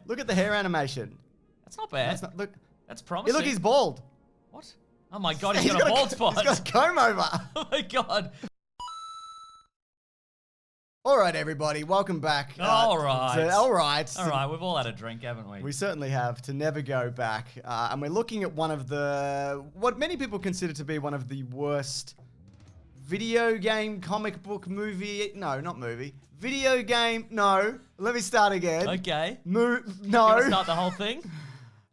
Look at the hair animation. That's not bad. Look. That's promising. Look, he's bald. What? Oh my god, he's got a bald spot. He's got a comb over. Oh my god. All right, everybody, welcome back. All right. All right. All right, we've all had a drink, haven't we? We certainly have, to never go back. And we're looking at one of the, what many people consider to be one of the worst video game, comic book, movie, no, not movie. Video game, no. Let me start again. Okay. No. You want to start the whole thing?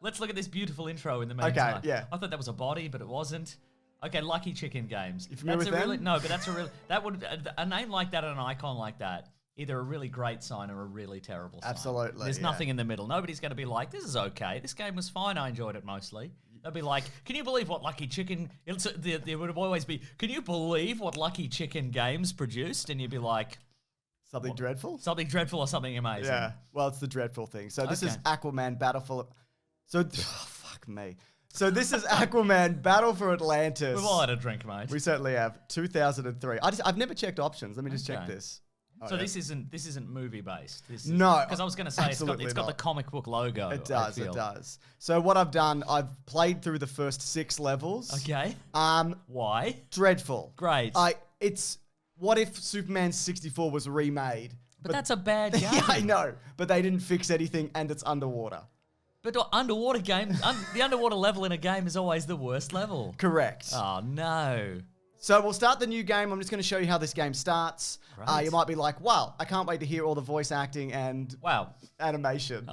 Let's look at this beautiful intro in the meantime. Okay, yeah. I thought that was a body, but it wasn't. Okay, Lucky Chicken Games. You familiar with them? No, but that's a really, that would, a name like that and an icon like that, either a really great sign or a really terrible sign. Absolutely. There's nothing in the middle. Nobody's going to be like, this is okay. This game was fine. I enjoyed it mostly. They'll be like, can you believe what Lucky Chicken, there would always be, can you believe what Lucky Chicken Games produced? And you'd be like, Something dreadful? something dreadful or something amazing. Yeah. Well, it's the dreadful thing. So this is Aquaman Battle For... So, fuck me. So this is Aquaman Battle For Atlantis. We've all had a drink, mate. We certainly have. 2003. I've never checked options. Let me just check this. Oh, so yeah. This isn't movie based. No, because I was going to say it's got the comic book logo. It does. It does. So what I've done, I've played through the first 6 levels. Okay. Why? Dreadful. Great. It's what if Superman 64 was remade? But that's a bad game. Yeah, I know. But they didn't fix anything, and it's underwater. But the underwater game, the underwater level in a game is always the worst level. Correct. Oh no. So we'll start the new game. I'm just going to show you how this game starts. You might be like, wow, I can't wait to hear all the voice acting and animation.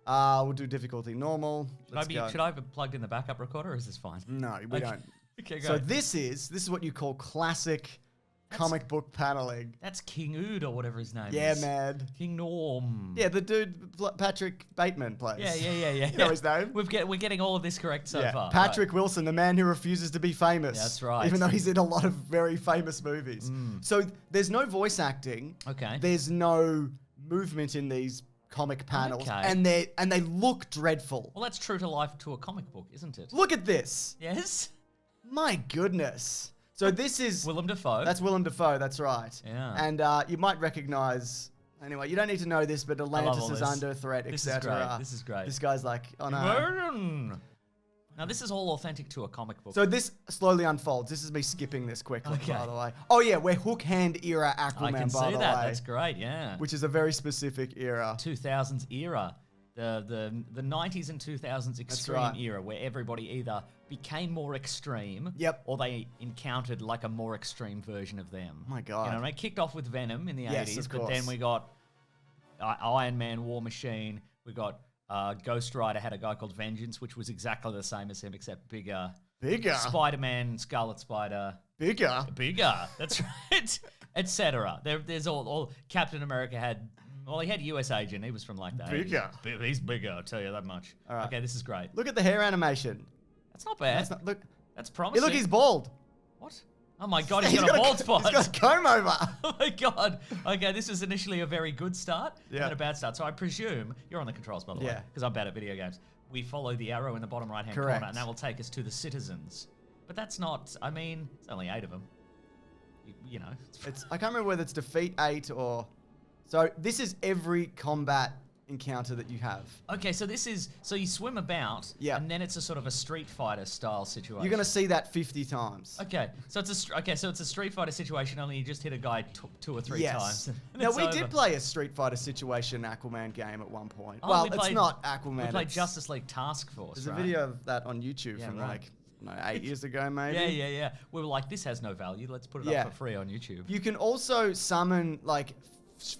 We'll do difficulty normal. Should I have plugged in the backup recorder or is this fine? No, we don't. Okay, go. So this is what you call classic comic book paneling. That's King Ood or whatever his name is. Yeah, man. King Norm. Yeah, the dude Patrick Bateman plays. Yeah. You know his name? We're getting all of this correct so far. Patrick Wilson, the man who refuses to be famous. That's right. Even though he's in a lot of very famous movies. So there's no voice acting. Okay. There's no movement in these comic panels. Okay. And they look dreadful. Well, that's true to life to a comic book, isn't it? Look at this. Yes? My goodness. So this is... Willem Dafoe. That's Willem Dafoe, that's right. Yeah. And you might recognize... Anyway, you don't need to know this, but Atlantis is under threat, etc. This is great. This guy's like, oh no. Now, this is all authentic to a comic book. So this slowly unfolds. This is me skipping this quickly, by the way. Oh yeah, we're hook hand era Aquaman, by the way. I can see that. That's great, yeah. Which is a very specific era. 2000s era. The 90s and 2000s extreme era where everybody either became more extreme or they encountered like a more extreme version of them. Oh my God. You know, and it kicked off with Venom in the 80s, of but course. then we got Iron Man, War Machine, we got Ghost Rider had a guy called Vengeance, which was exactly the same as him except bigger. Bigger? Spider-Man, Scarlet Spider. Bigger? Bigger, that's right. Etc. There's all Captain America had... Well, he had US Agent. He was from like that. Bigger. He's bigger, I'll tell you that much. All right. Okay, this is great. Look at the hair animation. That's not bad. That's promising. Look, he's bald. What? Oh my God, he's got a bald spot. He's got a comb over. Oh my God. Okay, this is initially a very good start and Yeah. then a bad start. So I presume, you're on the controls by the way, Yeah. because I'm bad at video games. We follow the arrow in the bottom right-hand Correct. corner and that will take us to the citizens. But that's not, I mean, it's only 8 of them. You know. I can't remember whether it's defeat 8 or... So this is every combat encounter that you have. Okay, so this is, so you swim about, and then it's a sort of a Street Fighter style situation. You're gonna see that 50 times. Okay, so it's a Street Fighter situation. Only you just hit a guy 2 or 3 times. Now we did play a Street Fighter situation Aquaman game at one point. Oh, well, it's not Aquaman. We played Justice League Task Force. There's a video of that on YouTube from like 8 years ago, maybe. Yeah. We were like, this has no value. Let's put it up for free on YouTube. You can also summon like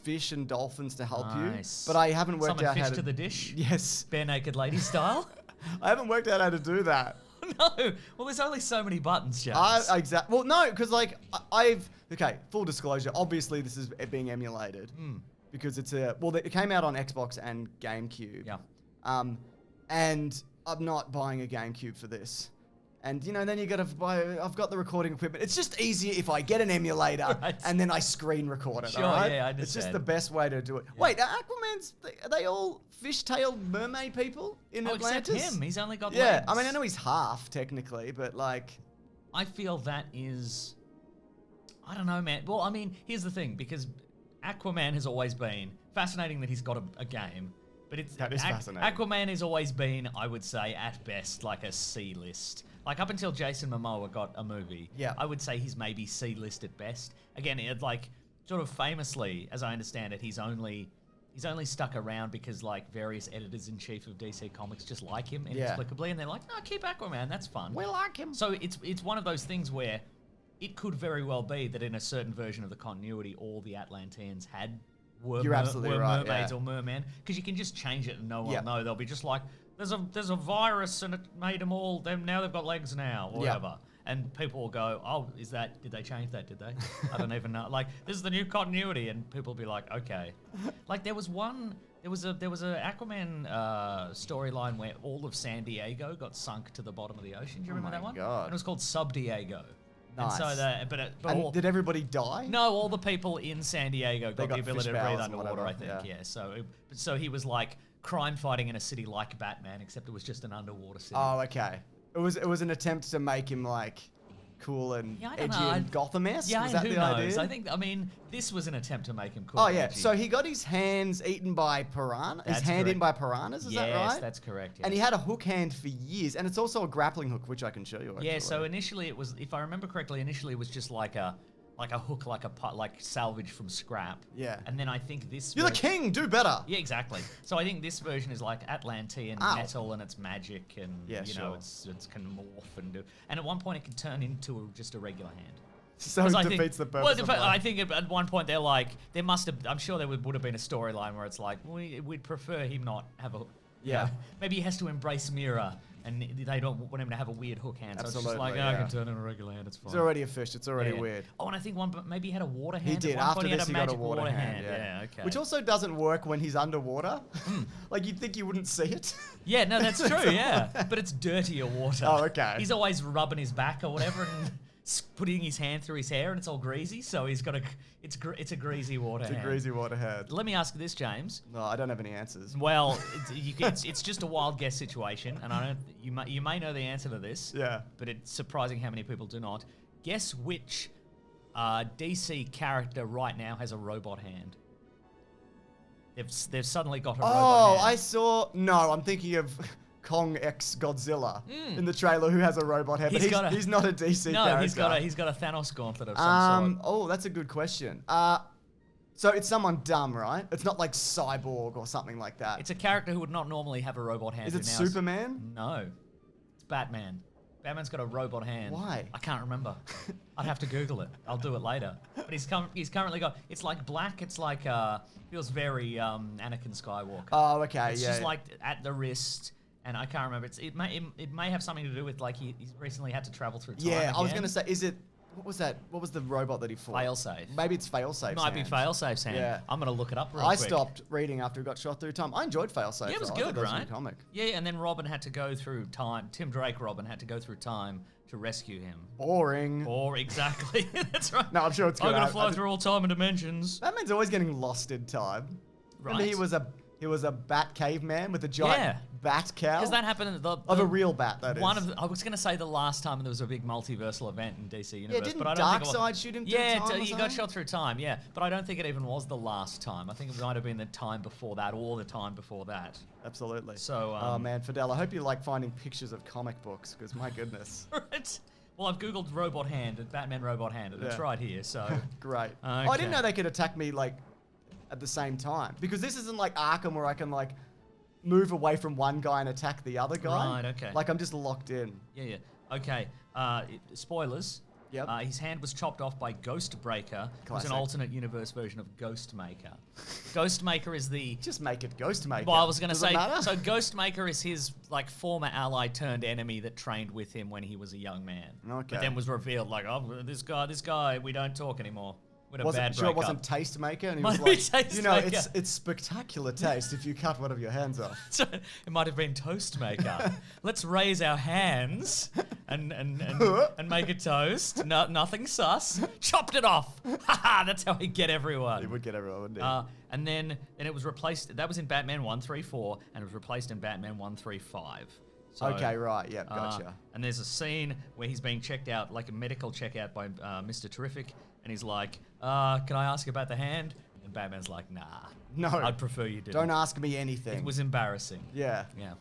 fish and dolphins to help you, but I haven't worked out how to the dish. Yes, bare naked lady style. I haven't worked out how to do that. No, well, there's only so many buttons, James. Exactly. Well, no, because like okay. Full disclosure. Obviously, this is being emulated because it's it came out on Xbox and GameCube. Yeah. And I'm not buying a GameCube for this. And, you know, then you got to buy... I've got the recording equipment. It's just easier if I get an emulator and then I screen record it, sure, all right? yeah, I understand. It's just the best way to do it. Yeah. Wait, Aquaman's... Are they all fish-tailed mermaid people in Atlantis? Except him. He's only got legs. legs. I mean, I know he's half, technically, but, like... I feel that is... I don't know, man. Well, I mean, here's the thing, because Aquaman has always been... Fascinating that he's got a game, But it's That is fascinating. Aquaman has always been, I would say, at best, like a C-list. Like up until Jason Momoa got a movie, Yeah. I would say he's maybe C-list at best. Again, it, like sort of famously, as I understand it, he's only stuck around because like various editors-in-chief of DC Comics just like him inexplicably, and they're like, no, keep Aquaman, that's fun. We like him. So it's one of those things where it could very well be that in a certain version of the continuity, all the Atlanteans were right, mermaids yeah. or mermen, because you can just change it and no one Yeah. will know. They'll be just like, there's a virus and it made them all. Now they've got legs now, or Yeah. whatever. And people will go, oh, did they change that? Did they? I don't even know. Like, this is the new continuity, and people will be like, okay. Like, there was a Aquaman storyline where all of San Diego got sunk to the bottom of the ocean. Do you remember my that one? God. And it was called Sub Diego. Nice. And so And did everybody die? no, all the people in San Diego got the got ability fish to breathe bowels and underwater, I whatever, think. Yeah. So he was like crime fighting in a city like Batman, except it was just an underwater city. Oh, okay. It was an attempt to make him like cool and Yeah, I don't edgy know. and Gotham-esque. Yeah, was and that who the knows? idea? I mean, this was an attempt to make him cool. Oh and yeah. edgy. So he got his hands eaten by piranha. His That's hand eaten by correct. piranhas. Is yes, that right? that's correct. And he yes. had a hook hand for years, and it's also a grappling hook, which I can show you. Actually. Yeah, so initially it was, if I remember correctly, it was just like a hook, like salvage from scrap. Yeah. And then I think this. You're the king. Do better. Yeah, exactly. So I think this version is like Atlantean Ow. metal, and it's magic, and Yeah, you know, sure. it's can morph and do. And at one point, it can turn into just a regular hand. So 'Cause it I defeats think, the purpose. of life. I think at one point they're like, I'm sure there would have been a storyline where it's like, we'd prefer him not have a. Yeah. Maybe he has to embrace Mira, and they don't want him to have a weird hook hand. So it's just like, Absolutely, I yeah. can turn in a regular hand. It's fine. It's already a fish. It's already Yeah. weird. Oh, and I think maybe he had a water hand. He at did. one After point, this, he he had a got a magic water hand. Yeah, okay. Which also doesn't work when he's underwater. Like you'd think you wouldn't see it. Yeah, no, that's true, yeah. But it's dirtier water. Oh, okay. He's always rubbing his back or whatever and putting his hand through his hair, and it's all greasy, so he's got it's a greasy water It's a hand. greasy water hand. Let me ask this, James. No, I don't have any answers. Well, it's just a wild guess situation, and you may know the answer to this. Yeah. But it's surprising how many people do not. Guess which DC character right now has a robot hand? They've suddenly got a robot Oh, hand. I saw. No, I'm thinking of Kong X Godzilla in the trailer, who has a robot head. But he's not a DC No, character. he's got a Thanos gauntlet of some sort. Oh, that's a good question. So it's someone dumb, right? It's not like Cyborg or something like that. It's a character who would not normally have a robot hand. Is who it now Superman? No, it's Batman. Batman's got a robot hand. Why? I can't remember. I'd have to Google it. I'll do it later. But he's currently got. It's like black. It's like feels very Anakin Skywalker. Oh, okay, It's yeah. just like at the wrist. And I can't remember. It may have something to do with like he's recently had to travel through time. Yeah, I was again. gonna say, is it? What was that? What was the robot that he fought? Failsafe. Maybe it's Failsafe. Might be Failsafe's hand. Yeah. I'm gonna look it up real I quick. stopped reading after he got shot through time. I enjoyed Failsafe. Yeah, it was though. I thought good, that was a right? good comic. Yeah, and then Robin had to go through time. Tim Drake Robin had to go through time to rescue him. Boring. Or exactly. That's right. No, I'm sure it's good. I'm gonna I fly through all time and dimensions. Batman's always getting lost in time. Right. Remember he was a bat caveman with a giant Yeah. bat cow. Because that happened of a real bat, that is. I was going to say the last time there was a big multiversal event in DC Universe, didn't but I don't think it was. Darkseid shoot him through Yeah, time or he got something? shot through time. Yeah, but I don't think it even was the last time. I think it might have been the time before that, or the time before that. Absolutely. So, oh man, Fidel, I hope you like finding pictures of comic books, because my goodness. Right. Well, I've googled robot hand and Batman robot hand, and it's Yeah. right here. So Great. Okay. Oh, I didn't know they could attack me like at the same time, because this isn't like Arkham where I can like move away from one guy and attack the other guy. Right, okay. Like I'm just locked in. yeah. Okay. Spoilers. Yep. His hand was chopped off by Ghostbreaker, who's Classic. an alternate universe version of Ghostmaker. Ghostmaker is the. Just make it Ghostmaker. Well, I was going to Does it say, matter? so Ghostmaker is his like former ally turned enemy that trained with him when he was a young man. Okay. But then was revealed like, oh, this guy, we don't talk anymore. We had a bad Sure, it breakup. wasn't Tastemaker, and he Might was be like, you know, Tastemaker. it's spectacular taste if you cut one of your hands off. So it might have been Toastmaker. Let's raise our hands and make a toast. No, nothing sus. Chopped it off. Haha, that's how we get everyone. It would get everyone, wouldn't it? And then it was replaced. That was in Batman 134, and it was replaced in Batman 135. So, Okay, right, yeah, gotcha. And there's a scene where he's being checked out, like a medical checkout by Mr. Terrific, and he's like, "Can I ask about the hand?" And Batman's like, "Nah." No. I'd prefer you didn't. Don't ask me anything. It was embarrassing. Yeah. Yeah.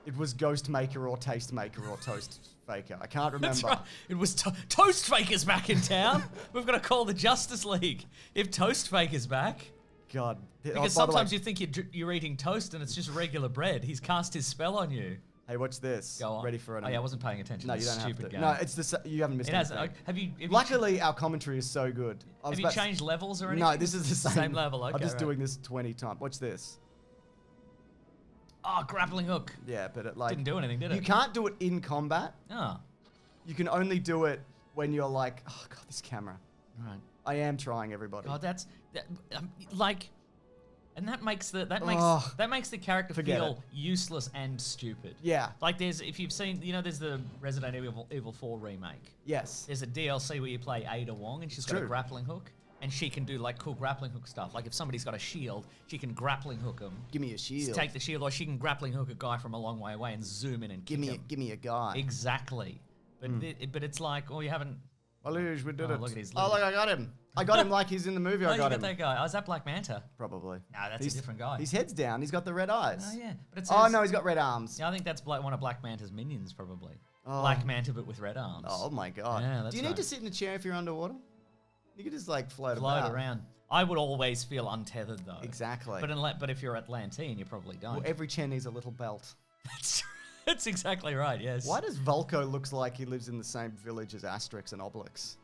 It was Ghost Maker or Taste Maker or Toast Faker. I can't remember. That's right. It was Toast Faker's back in town. We've got to call the Justice League. If Toast Faker's back. God. Because sometimes you think you're eating toast and it's just regular bread. He's cast his spell on you. Hey, watch this. Go on. Ready for it? Oh yeah, I wasn't paying attention. No, you don't stupid have to. game. No, it's you haven't missed It has. anything. Have you Luckily, our commentary is so good. have you changed levels or anything? No, this is the same level. Okay, I'm just right. doing this 20 times. Watch this. Oh, grappling hook. Yeah, but it like Didn't do anything, did it? You can't do it in combat. Oh, You can only do it when you're like, oh god, this camera. right. I am trying, everybody. God, like, and that makes the Ugh. that makes the character Forget feel useless and stupid. Yeah. Like if you've seen, there's the Resident Evil 4 remake. Yes. There's a DLC where you play Ada Wong and she's got a true. grappling hook. And she can do like cool grappling hook stuff. Like if somebody's got a shield, she can grappling hook them. Give me a shield. Take the shield, or she can grappling hook a guy from a long way away and zoom in and Give kick me, him. give me a guy. Exactly. But but it's like, oh, you haven't. Aluge, we did Oh, it. look at his Oh, look, I got him. I got him like he's in the movie. Oh, I you got got him. that guy. Oh, is that Black Manta? Probably. No, that's a different guy. His head's down. He's got the red eyes. Oh yeah, but it Oh says, no, he's got red arms. Yeah, I think that's one of Black Manta's minions, probably. Oh. Black Manta, but with red arms. Oh my god. Yeah, that's Do you need right. to sit in a chair if you're underwater? You could just like float Float about. around. I would always feel untethered though. Exactly. But if you're Atlantean, you probably don't. Well, every chair needs a little belt. That's exactly right. Yes. Why does Volko looks like he lives in the same village as Asterix and Obelix?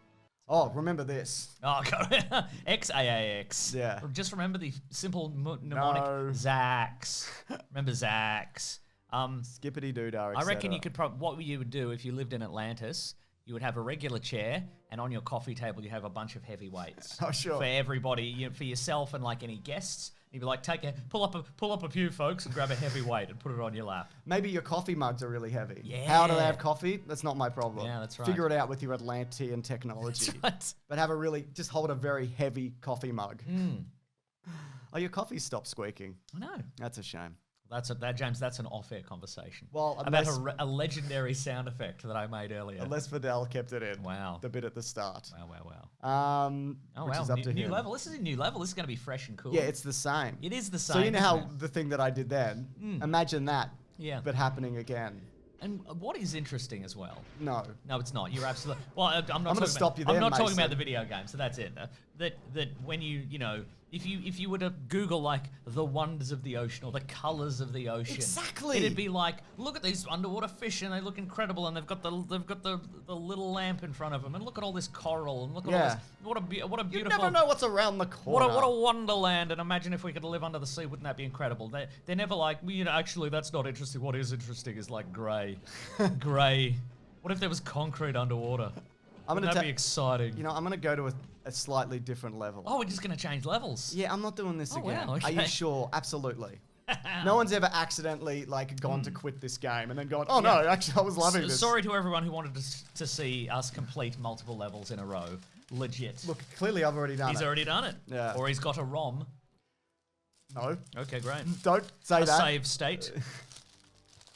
Oh, remember this. Oh, God. XAAX. Yeah. Just remember the simple mnemonic No. Zax. Remember Zax. Skippity doodah. I reckon you could what you would do if you lived in Atlantis, you would have a regular chair, and on your coffee table you have a bunch of heavyweights. Oh, sure. For everybody, for yourself and like any guests. You'd be like, pull up a few folks and grab a heavyweight and put it on your lap. Maybe your coffee mugs are really heavy. Yeah. How do they have coffee? That's not my problem. Yeah, that's right. Figure it out with your Atlantean technology. That's But just hold a very heavy coffy mug. Oh, your coffee stopped squeaking. I know. That's a shame. James, that's an off-air conversation. Well, about unless- a legendary sound effect that I made earlier. Unless Fidel kept it in. Wow. The bit at the start. Wow. Oh, which wow. is up to New him. level. This is a new level. This is going to be fresh and cool. Yeah, it's the same. It is the same. So you know isn't how it? the thing that I did then? Imagine that. Yeah. But happening again. And what is interesting as well? No. No, it's not. You're absolutely. Well, I'm not. gonna talking stop about, you I'm there, not talking Mason. about the video game. So that's it. That when if you were to Google like the wonders of the ocean or the colors of the ocean, Exactly. it'd be like, look at these underwater fish and they look incredible and they've got the little lamp in front of them and look at all this coral and look at all Yeah. this. What a You beautiful. never know what's around the corner. What a wonderland! And imagine if we could live under the sea, wouldn't that be incredible? They're never like, well, actually that's not interesting. What is interesting is like grey, grey. What if there was concrete underwater? Wouldn't that be exciting? You know, I'm going to go to a slightly different level. Oh, we're just gonna change levels. Yeah, I'm not doing this Oh, again. wow, Are you okay. sure? Absolutely. No one's ever accidentally like gone to quit this game and then gone, oh no, actually I was loving this. Sorry to everyone who wanted to see us complete multiple levels in a row. Legit. Look, clearly I've already done He's it. already done it. Yeah. Or he's got a ROM. No, Okay, great. don't say A that. save state.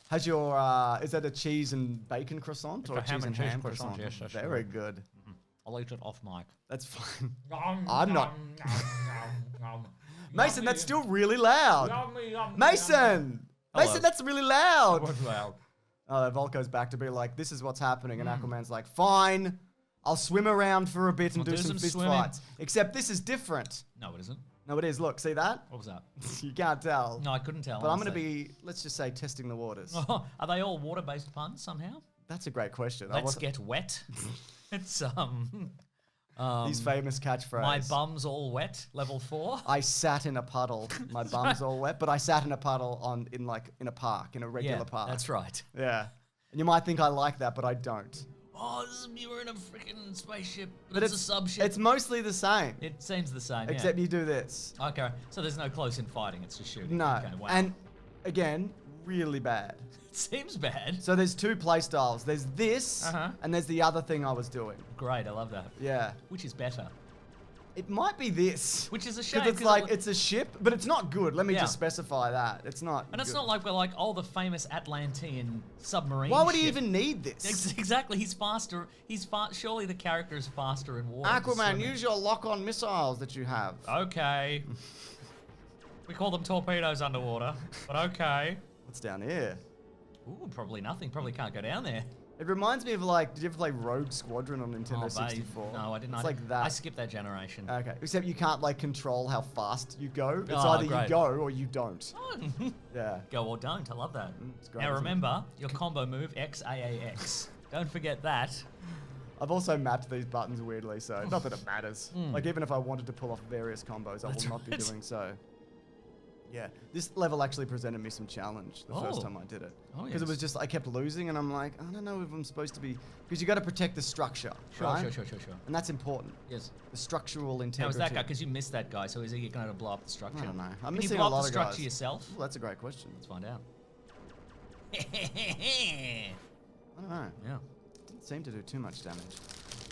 Has your, is that a cheese and bacon croissant or a cheese and ham croissant? yes, that's Very good. I'll eat it off mic. That's fine. I'm not. Mason, that's still really loud. Mason! Hello. Mason, that's really loud. What's loud? Oh, Volko's back to be like, this is what's happening. And Aquaman's like, fine, I'll swim around for a bit and I'll do do some some fist swimming. fights. Except this is different. No, it isn't. No, it is. Look, see that? What was that? You can't tell. No, I couldn't tell. But I'm going to honestly. be, let's just say, testing the waters. Are they all water-based puns somehow? That's a great question. Let's get wet. It's These famous catchphrases. my bum's all wet. Level 4. I sat in a puddle. My bum's all wet, but I sat in a puddle in a park, in a regular park. That's right. Yeah. And you might think I like that, but I don't. Oh, you were in a freaking spaceship, but it's a subship. It's mostly the same, It seems the same. except you do this. Yeah. Okay, so there's no close in fighting. It's just shooting. No. Okay, wow. And again, really bad. it seems bad. So there's two play styles. There's this, Uh-huh. and there's the other thing I was doing. Great, I love that. Yeah. Which is better? It might be this. Which is a shame. Because it's like, it's a ship, but it's not good. Let me Yeah. just specify that. It's not And it's good. not like we're like, oh, the famous Atlantean submarine. Why would he ship. even need this? Exactly, he's faster. Surely the character is faster in water. than Aquaman, swimming. use your lock-on missiles that you have. Okay. We call them torpedoes underwater, but okay. What's down here? Ooh, probably nothing. Probably can't go down there. It reminds me of like, did you ever play Rogue Squadron on Nintendo Oh, 64? no, I didn't. It's like that. I skipped that generation. Okay, except you can't like control how fast you go. It's Oh, either great. you go or you don't. Oh, Yeah. go or don't. I love that. It's great, Now isn't it? remember, your combo move, XAAX. Don't forget that. I've also mapped these buttons weirdly, so not that it matters. Like even if I wanted to pull off various combos, I will not be right. doing so. Yeah, this level actually presented me some challenge the first Oh. time I did it. Oh, Because it yes. was just, I kept losing and I'm like, I don't know if I'm supposed to be, because you got to protect the structure, Sure, right? sure. And that's important. Yes. The structural Now, integrity. is that guy, because you missed that guy, so is he going to blow up the structure? I don't know. I'm Can you missing blow a up lot the of structure guys. yourself? Well, that's a great question. Let's find out. I don't know. Yeah. Didn't seem to do too much damage.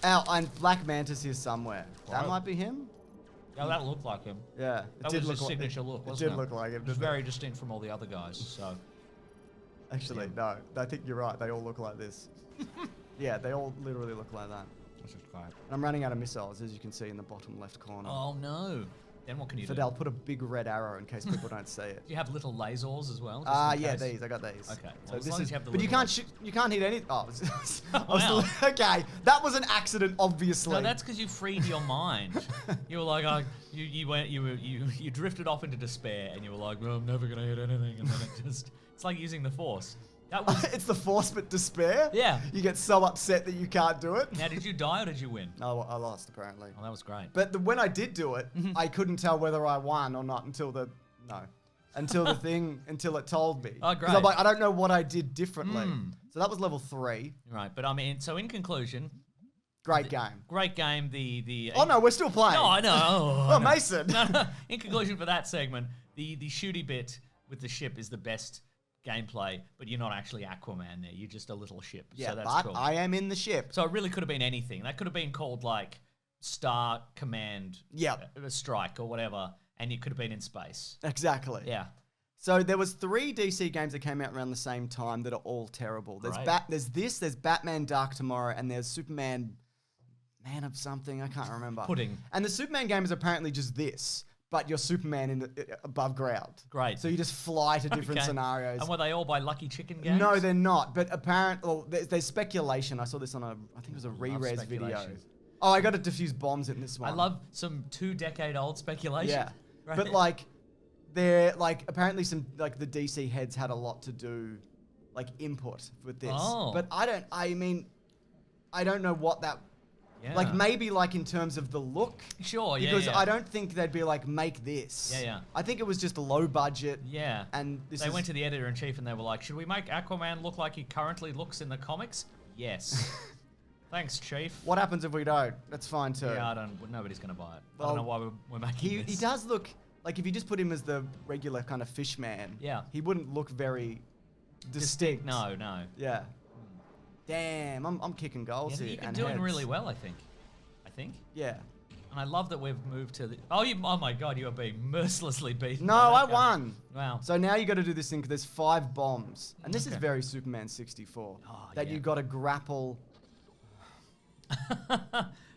Ow, and Black Mantis here somewhere. That Right. might be him? Yeah, that looked like him. Yeah. It That did was look his like signature look, It wasn't did it? look like him. It was didn't it? very distinct from all the other guys, so... Actually, no. I think you're right. They all look like this. Yeah, they all literally look like that. That's just great. And I'm running out of missiles, as you can see in the bottom left corner. Oh, no. Then what can you do? Fidel, put a big red arrow in case people don't see it. Do you have little lasers as well? Yeah, these. I got these. Okay, well, So as this long as is. you have the But you little can't shoot. You can't hit any. Oh, Wow. okay. That was an accident, obviously. No, that's because you freed your mind. You were like, you drifted off into despair, and you were like, well, I'm never gonna hit anything, and then it's like using the force. That was. It's the force, but despair. Yeah. You get so upset that you can't do it. Now, did you die or did you win? Oh, I lost apparently. Oh, that was great. But when I did do it, I couldn't tell whether I won or not until the until it told me. Oh, 'Cause great. I'm like, I don't know what I did differently. So that was level 3. Right, but I mean, so in conclusion, Great game. great game. The Oh no, we're still playing. No, I know. Oh, Mason. No. In conclusion, for that segment, the shooty bit with the ship is the best gameplay, but you're not actually Aquaman there. You're just a little ship. Yeah, so that's but cool. I am in the ship. So it really could have been anything. That could have been called like Star Command Strike or whatever, and you could have been in space. Exactly. Yeah. So there was 3 DC games that came out around the same time that are all terrible. There's Right. there's Batman Dark Tomorrow, and there's Superman Man of something, I can't remember. Pudding. And the Superman game is apparently just this, but you're Superman above ground. Great. So you just fly to different Okay. scenarios. And were they all by Lucky Chicken Games? No, they're not. But apparently, there's speculation. I saw this on I think it was a re-res video. speculation. Oh, I got to defuse bombs in this one. I love some 2-decade-old speculation. Yeah, Right. but like, they're like apparently some like the DC heads had a lot to do, like input with this. Oh. But I don't know what that. Yeah. Like maybe like in terms of the look. Sure, yeah, Because yeah. I don't think they'd be like make this. Yeah, yeah. I think it was just a low budget. Yeah. And this They is, went to the editor-in-chief and they were like, should we make Aquaman look like he currently looks in the comics? Yes. Thanks, Chief. What happens if we don't? That's fine too. Yeah, nobody's going to buy it. I Well, don't know why we're making He this. does look like if you just put him as the regular kind of fish man. Yeah. He wouldn't look very distinct. No. Yeah. Damn, I'm kicking goals Yeah, here. you've been and doing heads. really well, I think. Yeah. And I love that we've moved to the... Oh my God, you are being mercilessly beaten. No, by that I guy. won. Wow. So now you got to do this thing because there's 5 bombs, and this is Okay. very Superman 64. Oh, that yeah. you got to grapple.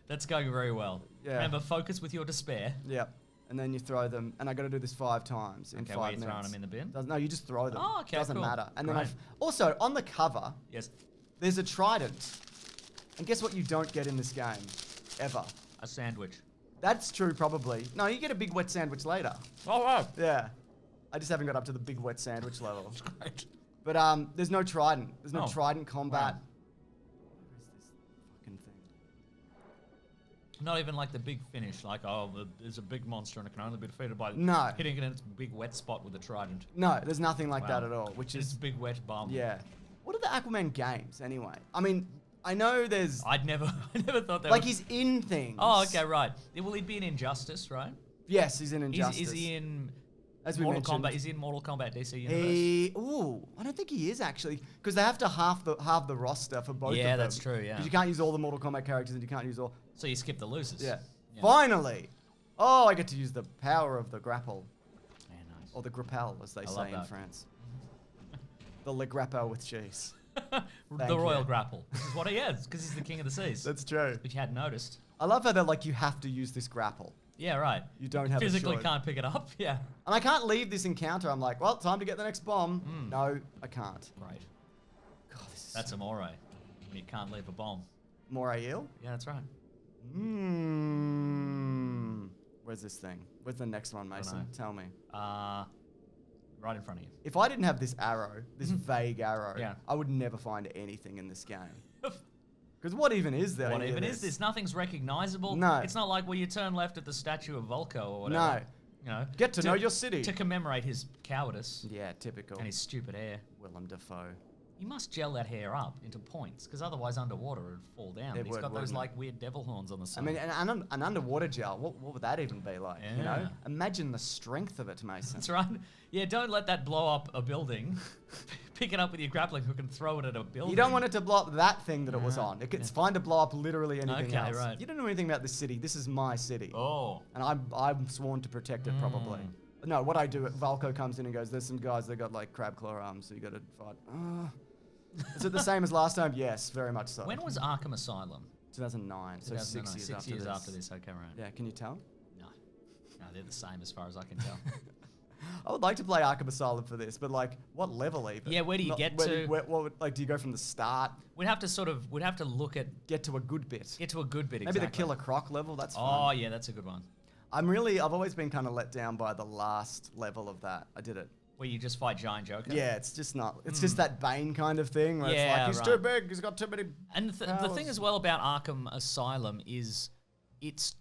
That's going very well. Yeah. Remember, focus with your despair. Yep. And then you throw them, and I got to do this 5 times in Okay, 5 where you minutes. throwing them in the bin? No, you just throw them. Oh, okay, Doesn't cool. matter. And then Great. also on the cover, Yes. there's a trident. And guess what you don't get in this game, ever. A sandwich. That's true, probably. No, you get a big wet sandwich later. All right. Yeah. I just haven't got up to the big wet sandwich level. Great. But there's no trident. There's no Oh. trident combat. Wow. Where's this fucking thing? Not even like the big finish, like, there's a big monster and it can only be defeated by No. hitting it in its big wet spot with a trident. No, there's nothing like Wow. that at all, which It's is... big wet bomb. Yeah. What are the Aquaman games, anyway? I mean, I know there's... I never thought that like, would... he's in things. Oh, okay, right. Well, he'd be in Injustice, right? Yes, he's in Injustice. Is he in As we Mortal mentioned. Kombat? Is he in Mortal Kombat DC Universe? I don't think he is, actually. Because they have to halve the roster for both of them. Yeah, that's true, yeah. 'Cause you can't use all the Mortal Kombat characters and you can't use all... So you skip the losers. Yeah. Yeah. Finally! Oh, I get to use the power of the grapple. Yeah, nice. Or the grappel, as they love say in that. France. The le grappel with cheese. The you. Royal Grapple. This is what he is, because he's the king of the seas. That's true. If you hadn't noticed. I love how they're like, you have to use this grapple. Yeah, right. You don't have a physically choice. can't pick it up. Yeah. And I can't leave this encounter. I'm like, well, time to get the next bomb. No, I can't. Right. God, this is That's amore. When you can't leave a bomb. more ill. Yeah, that's right. Where's this thing? Where's the next one, Mason? know. Tell me. Right in front of you. If I didn't have this arrow, this vague arrow, Yeah. I would never find anything in this game. Because what even is there? What even is this? Nothing's recognizable. No. It's not like where you turn left at the statue of Volko or whatever. No. You know, Get to know your city. To commemorate his cowardice Yeah, typical. and his stupid hair. Willem Dafoe. You must gel that hair up into points, because otherwise underwater it would fall down. It He's would, got those wouldn't it? like weird devil horns on the I side. mean, an underwater gel, what would that even be like? You know? Yeah. Imagine the strength of it, Mason. That's right. Yeah, don't let that blow up a building. Pick it up with your grappling hook and throw it at a building. You don't want it to blow up that thing that it was on. It's fine to blow up literally anything Okay, else. right. You don't know anything about this city. This is my city. Oh. And I'm sworn to protect it probably. No, what I do, Valko comes in and goes, there's some guys that got like crab claw arms, so you got to fight. Is it the same as last time? Yes, very much so. When was Arkham Asylum? 2009, so 6 years 6 years after this. Okay, right. Yeah, can you tell? No. No, they're the same as far as I can tell. I would like to play Arkham Asylum for this, but like, what level even? Yeah, where do you get to? Do you go from the start? We'd have to look at, Get to a good bit. get to a good bit, Maybe exactly. the Killer Croc level, that's Oh, fun. yeah, that's a good one. I've always been kind of let down by the last level of that. I did it. Where you just fight Giant Joker. Yeah, it's just not. It's just that Bane kind of thing where Yeah, it's like, he's too big, he's got too many. And the thing as well about Arkham Asylum is it's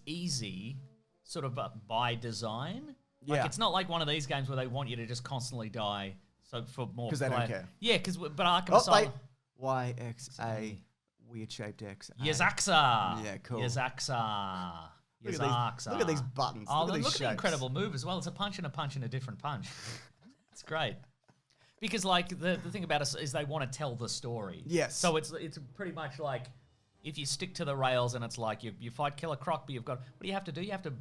easy, sort of by design. Like, Yeah. it's not like one of these games where they want you to just constantly die. So for more 'Cause they don't play- care. Yeah, but Arkham Oh, Asylum. wait. YXA, weird shaped X. Yazaxa. Yeah, cool. Yazaxa. Look at Yazaxa. look at these buttons. Oh, look at these look at the shapes. incredible move as well. It's a punch and a punch and a different punch. It's great. Because like the thing about it is they want to tell the story. Yes. So it's pretty much like if you stick to the rails and it's like you fight Killer Croc, but you've got, what do you have to do? You have to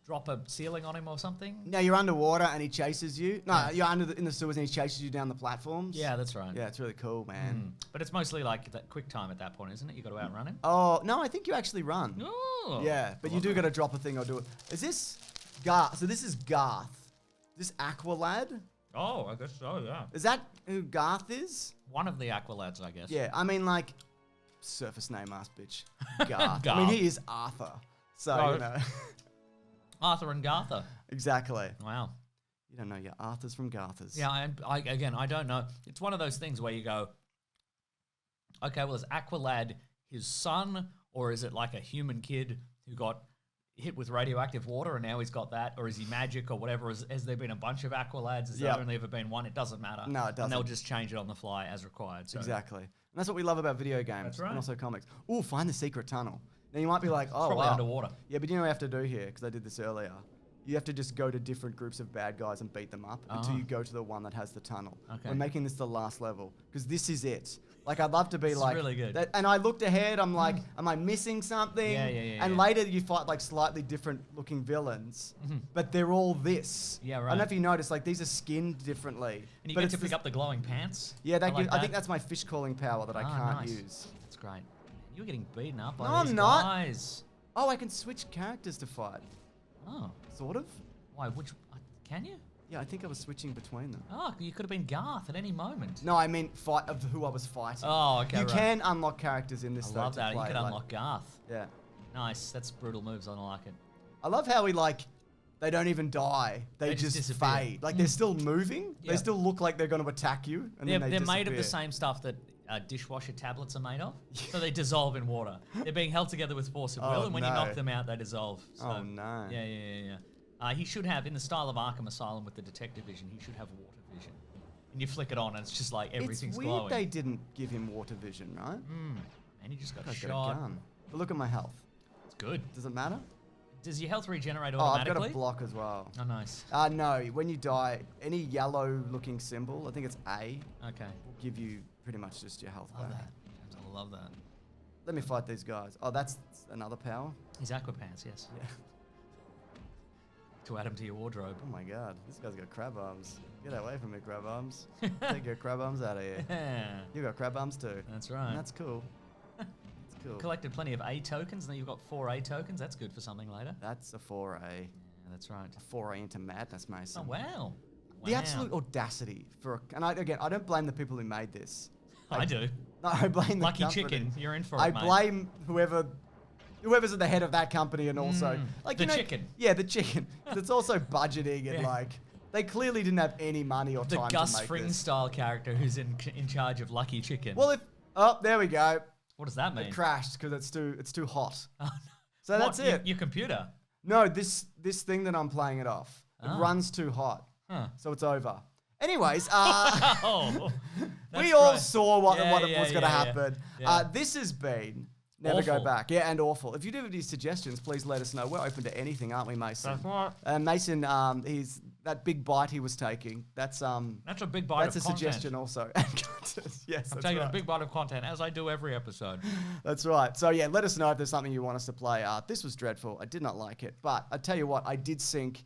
drop a ceiling on him or something? Now you're underwater and he chases you. No, you're in the sewers and he chases you down the platforms. Yeah, that's right. Yeah, it's really cool, man. But it's mostly like that quick time at that point, isn't it? You got to outrun him. Oh, no, I think you actually run. Oh. Yeah, but you do got to drop a thing or do it. Is this Garth? So this is Garth. This Aqualad? Oh, I guess so, yeah. Is that who Garth is? One of the Aqualads, I guess. Yeah, I mean, like, surface name ass bitch. Garth. I Garth. mean, he is Arthur. So, Right. you know. Arthur and Gartha. Exactly. Wow. You don't know your Arthurs from Garthers. Yeah, I don't know. It's one of those things where you go, okay, well, is Aqualad his son, or is it like a human kid who got hit with radioactive water and now he's got that, or is he magic or whatever? Has there been a bunch of Aqualads? Has there only ever been one? It doesn't matter. No, it And they'll doesn't. just change it on the fly as required. So. Exactly. And that's what we love about video games. That's right. And also comics. Ooh, find the secret tunnel. Now you might be like, oh, Probably wow. underwater. Yeah, but you know what you have to do here, because I did this earlier. You have to just go to different groups of bad guys and beat them up until you go to the one that has the tunnel. Okay. We're making this the last level, because this is it. Like, I'd love to be This is like... really good. That, and I looked ahead, I'm like, am I missing something? Yeah, And yeah. later you fight, like, slightly different looking villains, but they're all this. Yeah, I don't right. know if you noticed, like, these are skinned differently. And you but get it's to pick up the glowing pants. Yeah, I like I think that's my fish calling power that I can't nice. use. That's great. You're getting beaten up by No, I'm these not. guys. Oh, I can switch characters to fight. Oh. Sort of. Why, can you? Yeah, I think I was switching between them. Oh, you could have been Garth at any moment. No, I mean fight of who I was fighting. Oh, okay, You right. can unlock characters in this. I though, love to that. You play, could like- unlock Garth. Yeah, Nice. That's brutal moves. I like it. I love how they don't even die. They just disappear. fade. Like they're still moving. Yeah. They still look like they're going to attack you, and then They're they made of the disappear. same stuff that dishwasher tablets are made of. So they dissolve in water. They're being held together with force of will, Oh, and when you no. knock them out, they dissolve. So, Oh, no. Yeah. He should have, in the style of Arkham Asylum with the detective vision, he should have water vision. And you flick it on, and it's just like everything's It's weird glowing. they didn't give him water vision, right? And he just got Guy's got shot. a gun. But look at my health. It's good. Does it matter? Does your health regenerate Oh, I've automatically? got a block as well. Oh, nice. No, when you die, any yellow-looking symbol, I think it's A, Okay. will give you pretty much just your health Love back. that. James, I love that. Let me fight these guys. Oh, that's another power? He's Aquapants, yes. Yeah. To add him to your wardrobe. Oh my god, this guy's got crab arms. Get away from me, crab arms. Take your crab arms out of here. Yeah. You got crab arms too. That's right. And that's cool. That's Cool. Collected plenty of A tokens, and then you've got 4 A tokens. That's good for something later. That's a foray. Yeah, that's right. A foray into madness, Mason. Oh, wow. The absolute audacity for I don't blame the people who made this. I do. No, I blame the Lucky company. Chicken, you're in for it, I mate. blame whoever's at the head of that company, and also like the chicken. Yeah, the chicken. It's also budgeting and Yeah. like they clearly didn't have any money or The time Gus to make Fring this. style character who's in charge of Lucky Chicken. Well, there we go. What does that mean? It crashed because it's too hot. Oh, no. So that's What, it. Your computer? No, this thing that I'm playing it off. It Oh. runs too hot. Huh. So it's over. Anyways, Oh, we that's all great. saw what Yeah, was yeah, going to yeah, happen. yeah. This has been Never Go Awful. Back. Yeah, and awful. If you do have any suggestions, please let us know. We're open to anything, aren't we, Mason? Mason, he's that big bite he was taking. That's a big bite That's of a content. suggestion also. Yes, I'm that's taking right. a big bite of content, as I do every episode. That's right. So yeah, let us know if there's something you want us to play. This was dreadful. I did not like it, but I tell you what, I did sink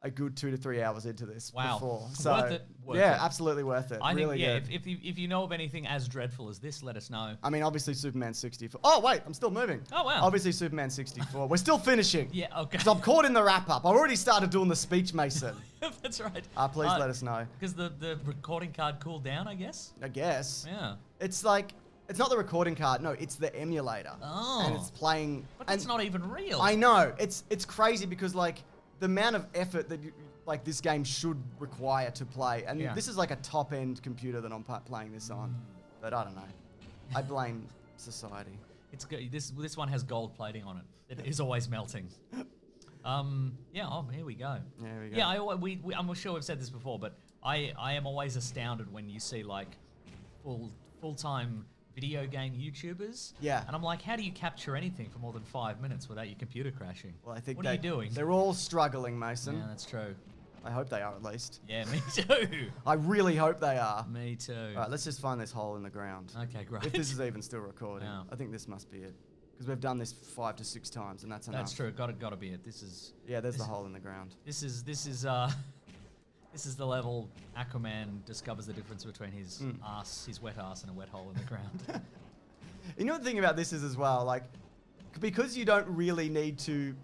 a good 2 to 3 hours into this Wow. before. So Worth it. Worth yeah, it. absolutely worth it. I think, really yeah, good. if you know of anything as dreadful as this, let us know. I mean, obviously Superman 64. Oh wait, I'm still moving. Oh, wow. Obviously Superman 64. We're still finishing. Yeah, okay. Because I'm caught in the wrap up. I already started doing the speech, Mason. That's right. Please let us know. Because the recording card cooled down, I guess? I guess. Yeah. It's like, it's not the recording card. No, it's the emulator. Oh. And it's playing. But that's not even real. I know. It's crazy because like the amount of effort that like this game should require to play, and Yeah. this is like a top end computer that I'm playing this on. But I don't know. I blame society. It's good. This one has gold plating on it. It is always melting. Yeah. Oh, here we go. There we go. Yeah. I'm sure we've said this before, but I am always astounded when you see like full-time video game YouTubers. Yeah. And I'm like, how do you capture anything for more than 5 minutes without your computer crashing? Well, I think What are you doing? They're all struggling, Mason. Yeah, that's true. I hope they are at least. Yeah, me too. I really hope they are. Me too. All right, let's just find this hole in the ground. Okay, great. If this is even still recording. Yeah. I think this must be it. Because we've done this 5 to 6 times, and that's enough. That's true. Got to be it. This is Yeah, there's the hole in the ground. this is the level Aquaman discovers the difference between his his wet ass, and a wet hole in the ground. You know the thing about this is as well, like, because you don't really need to,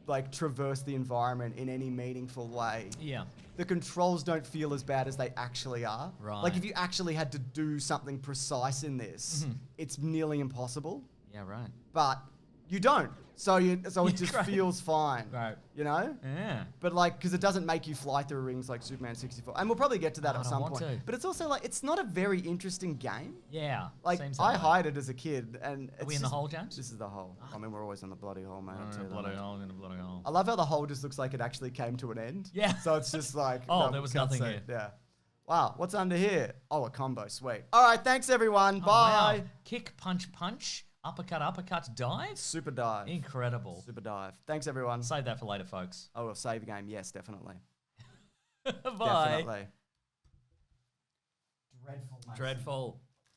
like, traverse the environment in any meaningful way. Yeah. The controls don't feel as bad as they actually are. Right. Like, if you actually had to do something precise in this, it's nearly impossible. Yeah, right. But you don't. So it just Right. feels fine. Right. You know? Yeah. But like, because it doesn't make you fly through rings like Superman 64. And we'll probably get to that I at don't some want point. to. But it's also like, it's not a very interesting game. Yeah. Like, seems I that way. hide it as a kid. And Are we in the hole, James? This is the hole. I mean, we're always in the bloody hole, mate. I'll tell you that much. hole, in a bloody hole. I love how the hole just looks like it actually came to an end. Yeah. So it's just like, Oh, there was can't nothing see. here. Yeah. Wow, what's under here? Oh, a combo. Sweet. All right, thanks everyone. Oh, Bye. wow. Kick, punch, punch, uppercut, dive. Super dive. Incredible. Super dive. Thanks everyone. Save that for later, folks. Oh, a save game. Yes, definitely. Bye. Definitely. Dreadful. Dreadful.